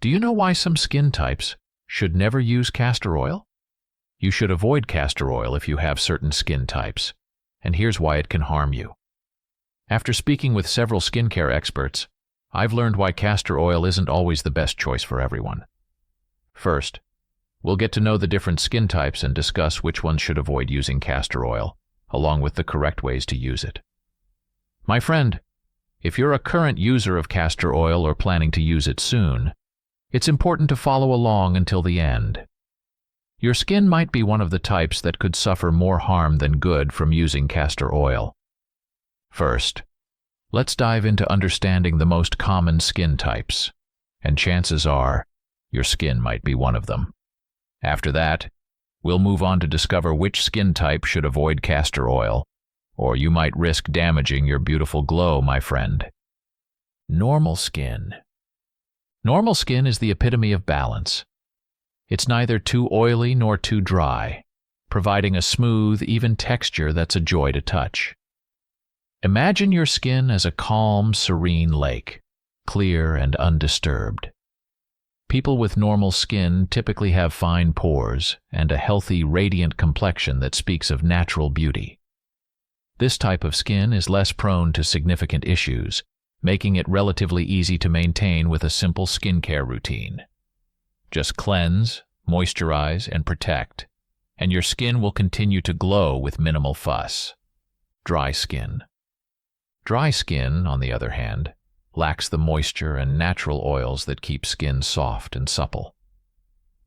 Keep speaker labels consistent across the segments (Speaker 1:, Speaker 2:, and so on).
Speaker 1: Do you know why some skin types should never use castor oil? You should avoid castor oil if you have certain skin types, and here's why it can harm you. After speaking with several skincare experts, I've learned why castor oil isn't always the best choice for everyone. First, we'll get to know the different skin types and discuss which ones should avoid using castor oil, along with the correct ways to use it. My friend, if you're a current user of castor oil or planning to use it soon, it's important to follow along until the end. Your skin might be one of the types that could suffer more harm than good from using castor oil. First, let's dive into understanding the most common skin types, and chances are your skin might be one of them. After that, we'll move on to discover which skin type should avoid castor oil, or you might risk damaging your beautiful glow, my friend. Normal skin. Normal skin is the epitome of balance. It's neither too oily nor too dry, providing a smooth, even texture that's a joy to touch. Imagine your skin as a calm, serene lake, clear and undisturbed. People with normal skin typically have fine pores and a healthy, radiant complexion that speaks of natural beauty. This type of skin is less prone to significant issues, making it relatively easy to maintain with a simple skincare routine. Just cleanse, moisturize, and protect, and your skin will continue to glow with minimal fuss. Dry skin. Dry skin, on the other hand, lacks the moisture and natural oils that keep skin soft and supple.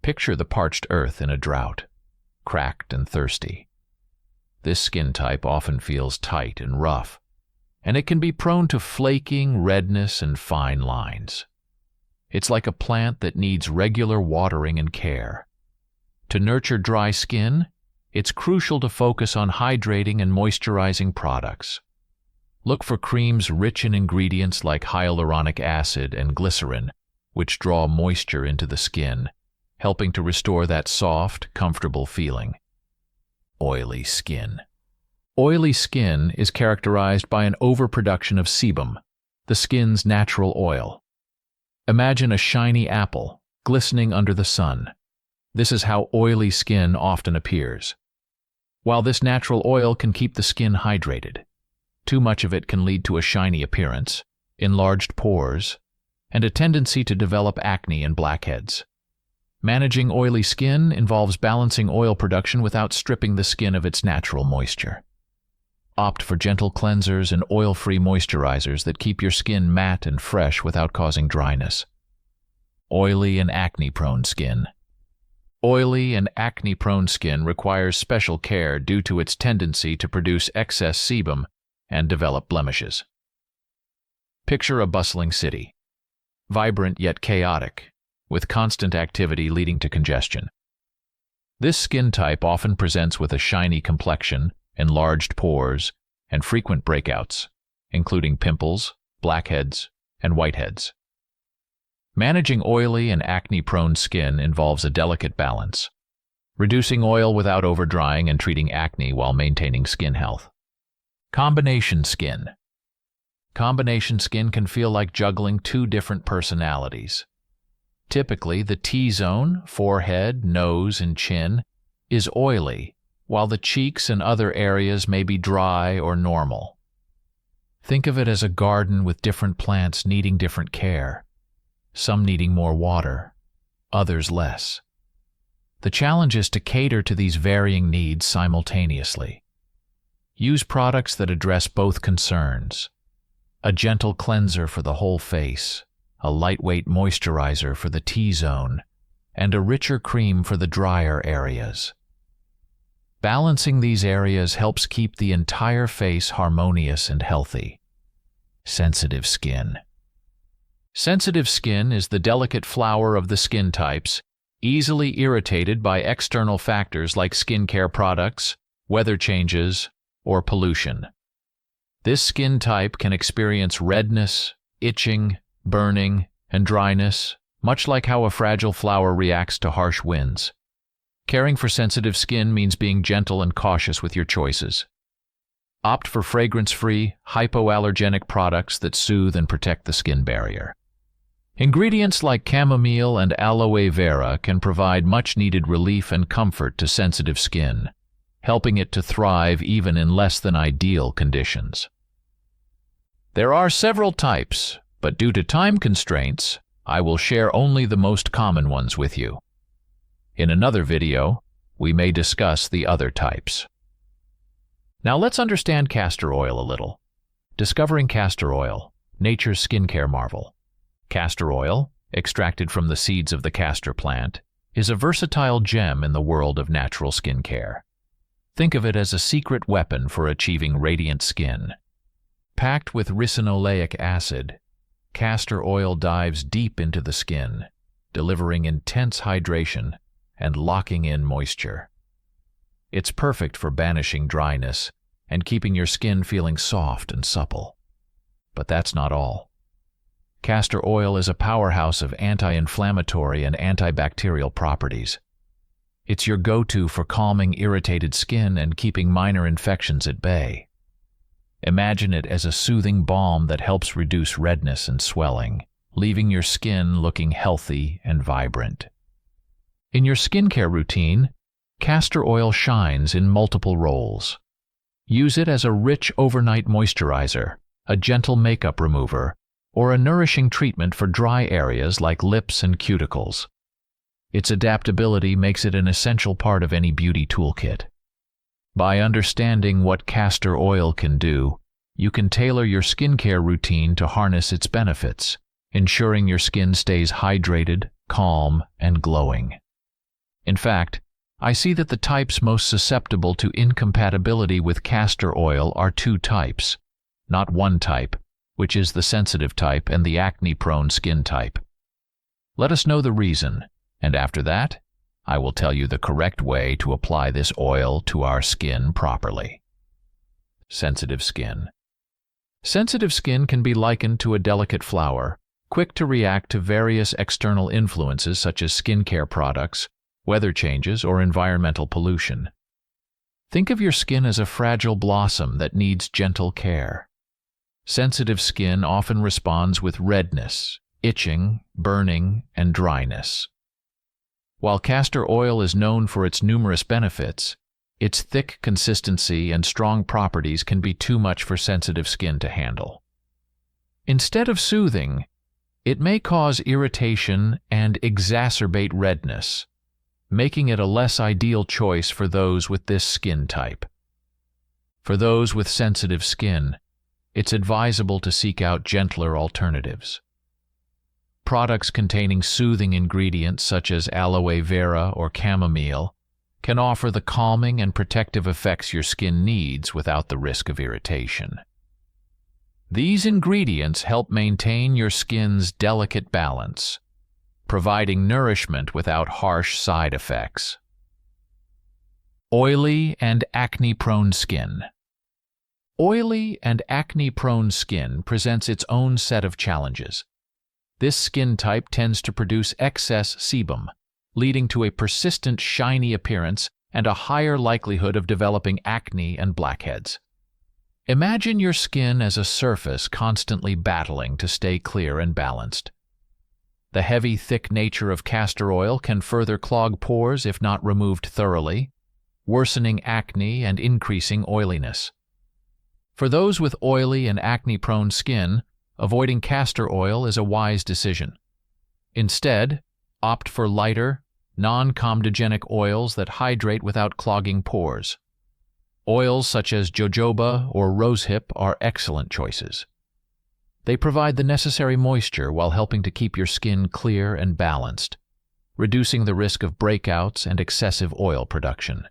Speaker 1: Picture the parched earth in a drought, cracked and thirsty. This skin type often feels tight and rough, and it can be prone to flaking, redness, and fine lines. It's like a plant that needs regular watering and care. To nurture dry skin, it's crucial to focus on hydrating and moisturizing products. Look for creams rich in ingredients like hyaluronic acid and glycerin, which draw moisture into the skin, helping to restore that soft, comfortable feeling. Oily skin. Oily skin is characterized by an overproduction of sebum, the skin's natural oil. Imagine a shiny apple, glistening under the sun. This is how oily skin often appears. While this natural oil can keep the skin hydrated, too much of it can lead to a shiny appearance, enlarged pores, and a tendency to develop acne and blackheads. Managing oily skin involves balancing oil production without stripping the skin of its natural moisture. Opt for gentle cleansers and oil-free moisturizers that keep your skin matte and fresh without causing dryness. Oily and acne-prone skin. Oily and acne-prone skin requires special care due to its tendency to produce excess sebum and develop blemishes. Picture a bustling city, vibrant yet chaotic, with constant activity leading to congestion. This skin type often presents with a shiny complexion, enlarged pores, and frequent breakouts, including pimples, blackheads, and whiteheads. Managing oily and acne-prone skin involves a delicate balance, reducing oil without overdrying and treating acne while maintaining skin health. Combination skin. Combination skin can feel like juggling two different personalities. Typically, the T-zone, forehead, nose, and chin, is oily, while the cheeks and other areas may be dry or normal. Think of it as a garden with different plants needing different care, some needing more water, others less. The challenge is to cater to these varying needs simultaneously. Use products that address both concerns. A gentle cleanser for the whole face, a lightweight moisturizer for the T-zone, and a richer cream for the drier areas. Balancing these areas helps keep the entire face harmonious and healthy. Sensitive skin. Sensitive skin is the delicate flower of the skin types, easily irritated by external factors like skincare products, weather changes, or pollution. This skin type can experience redness, itching, burning, and dryness, much like how a fragile flower reacts to harsh winds. Caring for sensitive skin means being gentle and cautious with your choices. Opt for fragrance-free, hypoallergenic products that soothe and protect the skin barrier. Ingredients like chamomile and aloe vera can provide much-needed relief and comfort to sensitive skin, helping it to thrive even in less than ideal conditions. There are several types, but due to time constraints, I will share only the most common ones with you. In another video, we may discuss the other types. Now let's understand castor oil a little. Discovering castor oil, nature's skincare marvel. Castor oil, extracted from the seeds of the castor plant, is a versatile gem in the world of natural skincare. Think of it as a secret weapon for achieving radiant skin. Packed with ricinoleic acid, castor oil dives deep into the skin, delivering intense hydration and locking in moisture. It's perfect for banishing dryness and keeping your skin feeling soft and supple. But that's not all. Castor oil is a powerhouse of anti-inflammatory and antibacterial properties. It's your go-to for calming irritated skin and keeping minor infections at bay. Imagine it as a soothing balm that helps reduce redness and swelling, leaving your skin looking healthy and vibrant. In your skincare routine, castor oil shines in multiple roles. Use it as a rich overnight moisturizer, a gentle makeup remover, or a nourishing treatment for dry areas like lips and cuticles. Its adaptability makes it an essential part of any beauty toolkit. By understanding what castor oil can do, you can tailor your skincare routine to harness its benefits, ensuring your skin stays hydrated, calm, and glowing. In fact, I see that the types most susceptible to incompatibility with castor oil are two types, not one type, which is the sensitive type and the acne-prone skin type. Let us know the reason, and after that, I will tell you the correct way to apply this oil to our skin properly. Sensitive skin. Sensitive skin can be likened to a delicate flower, quick to react to various external influences such as skincare products, weather changes, or environmental pollution. Think of your skin as a fragile blossom that needs gentle care. Sensitive skin often responds with redness, itching, burning, and dryness. While castor oil is known for its numerous benefits, its thick consistency and strong properties can be too much for sensitive skin to handle. Instead of soothing, it may cause irritation and exacerbate redness, making it a less ideal choice for those with this skin type. For those with sensitive skin, it's advisable to seek out gentler alternatives. Products containing soothing ingredients such as aloe vera or chamomile can offer the calming and protective effects your skin needs without the risk of irritation. These ingredients help maintain your skin's delicate balance, providing nourishment without harsh side effects. Oily and acne-prone skin. Oily and acne-prone skin presents its own set of challenges. This skin type tends to produce excess sebum, leading to a persistent shiny appearance and a higher likelihood of developing acne and blackheads. Imagine your skin as a surface constantly battling to stay clear and balanced. The heavy, thick nature of castor oil can further clog pores if not removed thoroughly, worsening acne and increasing oiliness. For those with oily and acne-prone skin, avoiding castor oil is a wise decision. Instead, opt for lighter, non-comedogenic oils that hydrate without clogging pores. Oils such as jojoba or rosehip are excellent choices. They provide the necessary moisture while helping to keep your skin clear and balanced, reducing the risk of breakouts and excessive oil production.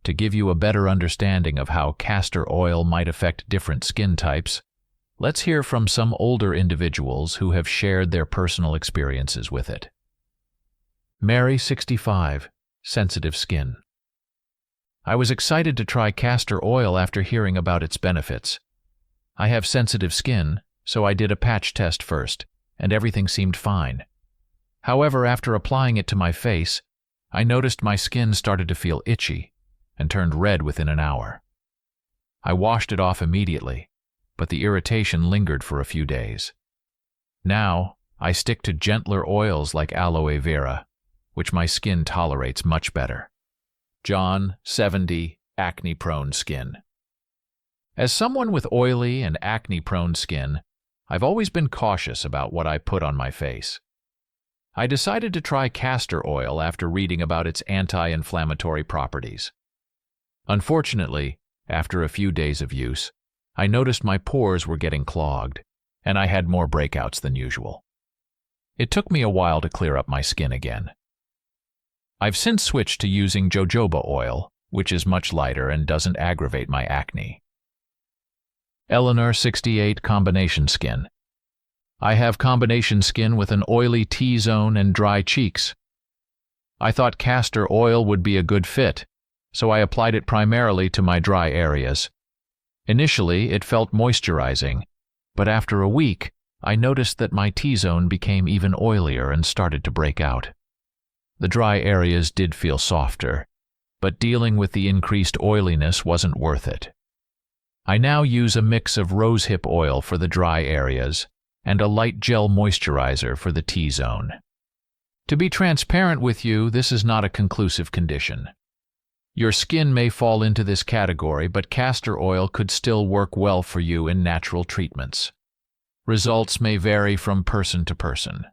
Speaker 1: To give you a better understanding of how castor oil might affect different skin types, let's hear from some older individuals who have shared their personal experiences with it. Mary, 65, sensitive skin. I was excited to try castor oil after hearing about its benefits. I have sensitive skin, so I did a patch test first, and everything seemed fine. However, after applying it to my face, I noticed my skin started to feel itchy and turned red within an hour. I washed it off immediately, but the irritation lingered for a few days. Now, I stick to gentler oils like aloe vera, which my skin tolerates much better. John, 70, acne-prone skin. As someone with oily and acne-prone skin, I've always been cautious about what I put on my face. I decided to try castor oil after reading about its anti-inflammatory properties. Unfortunately, after a few days of use, I noticed my pores were getting clogged, and I had more breakouts than usual. It took me a while to clear up my skin again. I've since switched to using jojoba oil, which is much lighter and doesn't aggravate my acne. Eleanor, 68, combination skin. I have combination skin with an oily T-zone and dry cheeks. I thought castor oil would be a good fit, so I applied it primarily to my dry areas. Initially, it felt moisturizing, but after a week, I noticed that my T-zone became even oilier and started to break out. The dry areas did feel softer, but dealing with the increased oiliness wasn't worth it. I now use a mix of rosehip oil for the dry areas and a light gel moisturizer for the T-zone. To be transparent with you, this is not a conclusive condition. Your skin may fall into this category, but castor oil could still work well for you in natural treatments. Results may vary from person to person.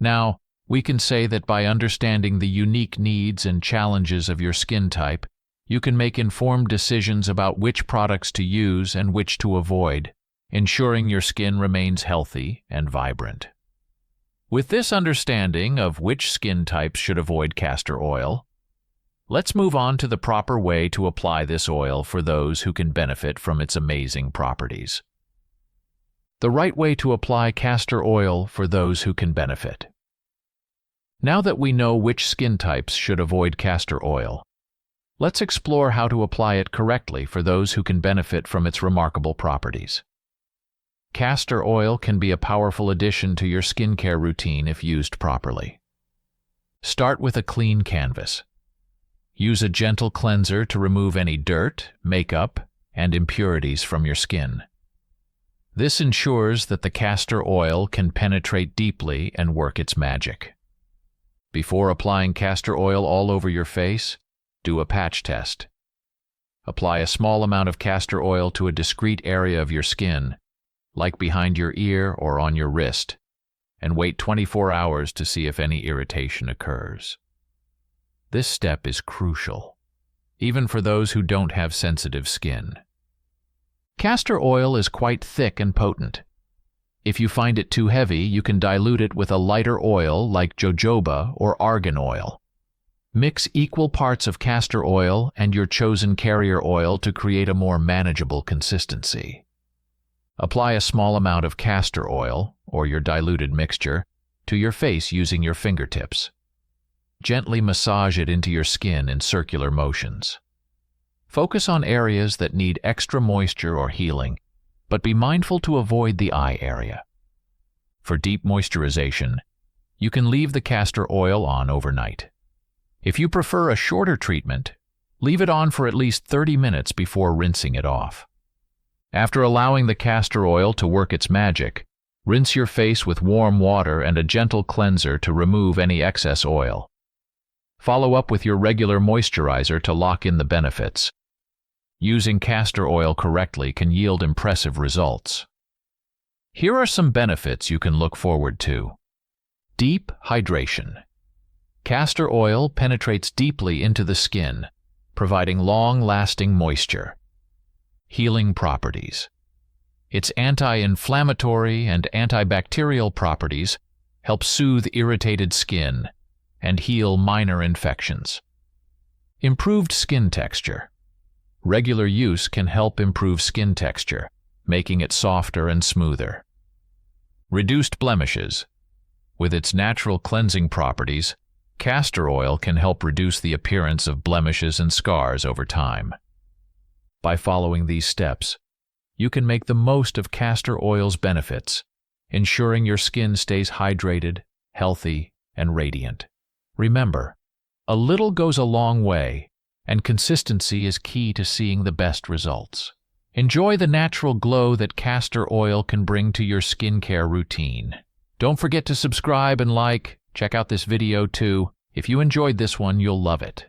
Speaker 1: Now, we can say that by understanding the unique needs and challenges of your skin type, you can make informed decisions about which products to use and which to avoid, ensuring your skin remains healthy and vibrant. With this understanding of which skin types should avoid castor oil, let's move on to the proper way to apply this oil for those who can benefit from its amazing properties. The right way to apply castor oil for those who can benefit. Now that we know which skin types should avoid castor oil, let's explore how to apply it correctly for those who can benefit from its remarkable properties. Castor oil can be a powerful addition to your skincare routine if used properly. Start with a clean canvas. Use a gentle cleanser to remove any dirt, makeup, and impurities from your skin. This ensures that the castor oil can penetrate deeply and work its magic. Before applying castor oil all over your face, do a patch test. Apply a small amount of castor oil to a discrete area of your skin, like behind your ear or on your wrist, and wait 24 hours to see if any irritation occurs. This step is crucial, even for those who don't have sensitive skin. Castor oil is quite thick and potent. If you find it too heavy, you can dilute it with a lighter oil like jojoba or argan oil. Mix equal parts of castor oil and your chosen carrier oil to create a more manageable consistency. Apply a small amount of castor oil, or your diluted mixture, to your face using your fingertips. Gently massage it into your skin in circular motions. Focus on areas that need extra moisture or healing, but be mindful to avoid the eye area. For deep moisturization, you can leave the castor oil on overnight. If you prefer a shorter treatment, leave it on for at least 30 minutes before rinsing it off. After allowing the castor oil to work its magic, rinse your face with warm water and a gentle cleanser to remove any excess oil. Follow up with your regular moisturizer to lock in the benefits. Using castor oil correctly can yield impressive results. Here are some benefits you can look forward to. Deep hydration. Castor oil penetrates deeply into the skin, providing long-lasting moisture. Healing properties. Its anti-inflammatory and antibacterial properties help soothe irritated skin and heal minor infections. Improved skin texture. Regular use can help improve skin texture, making it softer and smoother. Reduced blemishes. With its natural cleansing properties, castor oil can help reduce the appearance of blemishes and scars over time. By following these steps, you can make the most of castor oil's benefits, ensuring your skin stays hydrated, healthy, and radiant. Remember, a little goes a long way, and consistency is key to seeing the best results. Enjoy the natural glow that castor oil can bring to your skincare routine. Don't forget to subscribe and like. Check out this video too. If you enjoyed this one, you'll love it.